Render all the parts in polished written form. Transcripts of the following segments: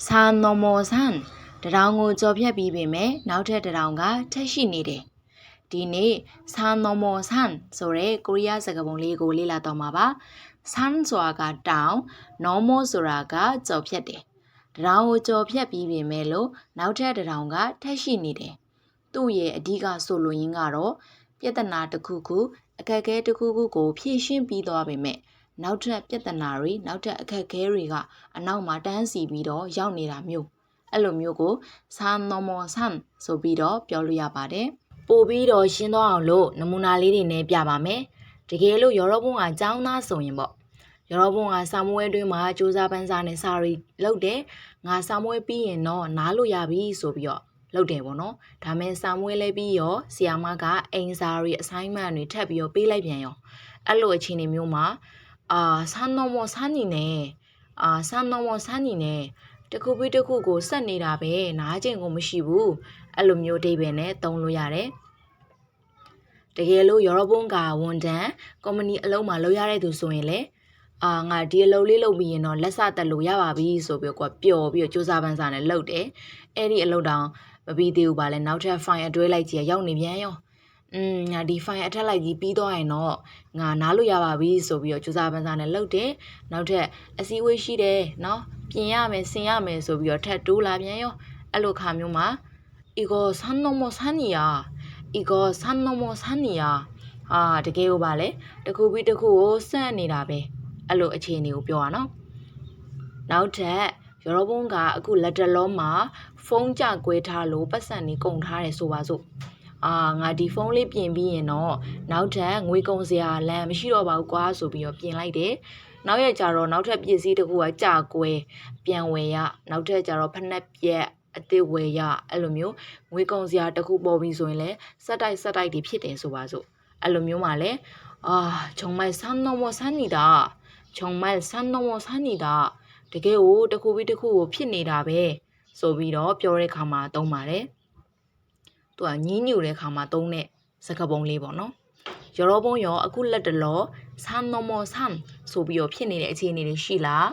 산 넘어 산တရောင်ကိုကြော်ဖြတ်ပြီးပေမဲ့နောက်ထပ်တရောင်ကထပ်ရှိနေတယ်ဒီနေ့산 넘어 산ဆိုတဲ့ကိုရီးယားစကားပုံလေးကိုလေ့လာတော့မှာပါ산ဆိုတာကတောင်넘어ဆိုတာကကြော်ဖြတ်တယ်တရောင်ကိုကြော်ဖြတ်ပြီးပေမဲ့လို့နောက်ထပ်တရောင်ကထပ်ရှိနေတယ်သူ့ရဲ့အဓိကဆိုလိုရင်းကတော့ပြဿနာတစ်ခုခုအခက်အခဲတစ်ခုခုကိုဖြေရှင်းပြီးသွားပေမဲ့နောက်ထပ်ပြဿနာတွေနောက်ထပ်အခက်အခဲတွေကအနောက်မှာတန်းစီပြီးတော့ရောက်နေတာမျိုးအဲ့လိုမျိုးကို산 넘어 산ဆိုပြီးတော့ပြောလို့ရပါတယ်ပို့ပြီးတော့ရှင်းသွားအောင်လို့နမူနာလေးတွေနဲ့ပြပါမယ်တကယ်လို့ရောဘုံကចောင်းသားဆိုရင်ပေါ့ရောဘုံကစာမွေးတွင်းမှာစူးစမ်းပန်းစားနဲ့စာရီလုပ်တယ်ငါစာမွေးပြီးရင်တော့နားလို့ရပြီဆိုပြီးတော့လုပ်တယ်ပေါ့နော်ဒါမဲ့စာမွေးလဲပြီးရောဆီယာမကအိမ်စာရီ assignment တွေထပ်ပြီးတော့ပေးလိုက်ပြန်ရောအဲ့လိုအခြေအနေမျိုးမှာ산 넘어 산이네 산 넘어 산이네တခုပြီးတခုကိုဆက်နေတာပဲနားကျင်ကိုမရှိဘူးအဲ့လိုမျိုးအိဗယ်နဲ့သုံးလို့ရတယ်တကယ်လို့ရောဘုံကဝန်တန်းကုမ္ပဏီအလုံးမှာလုပ်ရတဲ့သူဆိုရင်လေငါဒီအလုပ်လေးလုပ်ပြီးရင်တော့လက်စတက်လို့ရပါပြီဆိုပြီးတော့ပျော်ပြီးတော့စူးစမ်းပန်းစားနဲ့လုပ်တယ်အဲ့ဒီအလုပ်တောင်မပြီးသေးဘူးပါလဲနောက်ထပ် file အတွဲလိုက်ကြီးရောက်နေပြန်ရောငါဒီ file အထက်လိုက်ကြီးပြီးသွားရင်တော့ငါနားလို့ရပါပြီဆိုပြီးတော့စူးစမ်းပန်းစားနဲ့လုပ်တယ်နောက်ထပ်အစည်းအဝေးရှိတယ်နော်ပြင်ရမယ်ဆင်ရမယ်ဆိုပြီးတော့ထပ်တိုးလာပြန်ရောအဲ့လိုခါမျိုးမှာ이거 산 넘어 산이야 이거 산 넘어 산이야တကယ်ကိုပါလေတခုပြီးတခုကိုစက်နေတာပဲအဲ့လိုအခြေအနေကိုပြောရနော်နောက်ထပ်ရောဘုံကအခုလက်တလုံးမှာဖုန်းကြကွဲထားလို့ပတ်စံနေကုန်ထားတယ်ဆိုပါစို့ငါဒီဖုန်းလေးပြင်ပြီးရင်တော့နောက်ထပ်ငွေကုန်စရာလမ်းမရှိတော့ပါဘူးကွာဆိုပြီးတော့ပြင်လိုက်တယ်နောက်ရကြတော့နောက်ထပ်ပစ္စည်းတစ်ခုကကြာကွဲပြန်ဝယ်ရနောက်ထပ်ကြတော့ဖက်နှက်ပြက်အသစ်ဝယ်ရအဲ့လိုမျိုးငွေကုန်စရာတစ်ခုပေါ်ပြီးဆိုရင်လည်းစက်တိုက်တွေဖြစ်တယ်ဆိုပါစို့အဲ့လိုမျိုးမှလည်း정말 산 넘어 산이다 정말 산 넘어 산이다တကယ်ကိုတစ်ခုပြီးတစ်ခုကိုဖြစ်နေတာပဲဆိုပြီးတော့ပြောတဲ့ခါမှာသုံးပါတယ်သူကညင်းညူတဲ့ခါမှာသုံးတဲ့စကားပုံလေးပေါ့နော်ရောဘုံရောအခုလက်တလော산 넘어 산ဆိုပြီးတော့ဖြစ်နေတဲ့အခြေအနေတွေရှိလား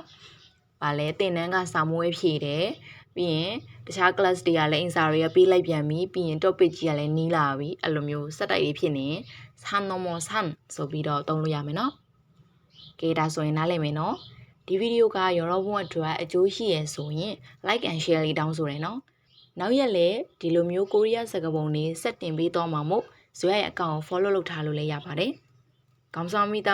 ဗာလဲတင်တန်းကစာမွေးဖြည့်တယ်ပြီးရင်တခြား class တွေကလည်းအင်စာတွေကပေးလိုက်ပြန်ပြီပြီးရင် topic ကြီးကလည်းနီးလာပြီအဲ့လိုမျိုးစက်တိုက်လေးဖြစ်နေ산 넘어 산ဆိုပြီးတော့သုံးလို့ရမယ်နော်ကဲဒါဆိုရင်နားလည်မယ်နော်ဒီဗီဒီယိုကရောဘုံအတွက်အကျိုးရှိရဆိုရင် like and share လေးတောင်းဆိုရနော်နောက်ရက်လည်းဒီလိုမျိုးကိုရီးယားစကားပုံတွေစက်တင်ပေးတော့မှာမို့ဇွဲရဲ့အကောင့်ကို follow လုပ်ထားလို့လည်းရပါတယ်감사합니다